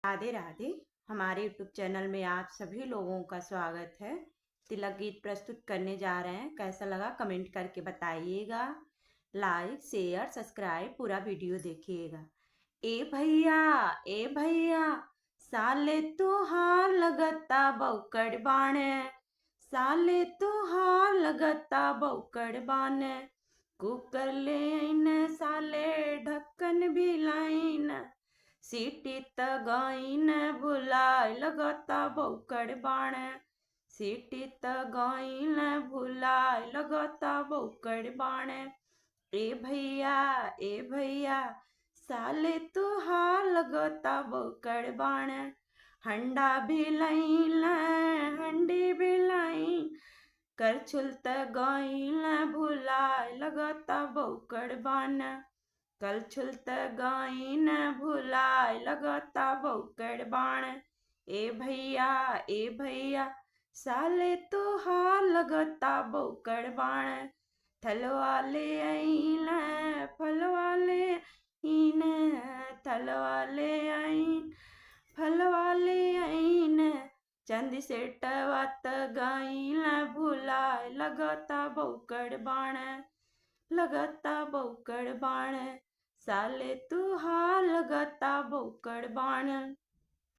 राधे राधे। हमारे YouTube channel में आप सभी लोगों का स्वागत है। तिलक गीत प्रस्तुत करने जा रहे हैं। कैसा लगा कमेंट करके बताइएगा। लाइक शेयर सब्सक्राइब पूरा वीडियो देखिएगा। ए भैया साले तुहार लगता बौकड़ बाणे, साले तुहार लगता बौकड़ बाणे। कुकर ले आइन साले ढक्कन भी लाइन, सीटी तगाइन भुलाय लगता बौकड़ बाण, सीटी तगाइन भुलाय लगता बौकड़ बाण। ए भैया साले तुहार लगता बौकड़ बाण। हंडा भी लाइन हंडी भी लाइन, करछुल तगाइन भुलाय लगता बौकड़ बाण। कलछुल तगाइन भुलाय लगता बौकड़ बाण। ए भैया साले तुहार लगता बौकड़ बाण। थलवा ले आइन फलवा ले आइन, थलवा ले आइन फलवा ले आइन, चंद से टवत गाइन भुलाय लगता बौकड़ बाण, लगता बौकड़ बाण। साले तुहार लगता बौकड़ बाण।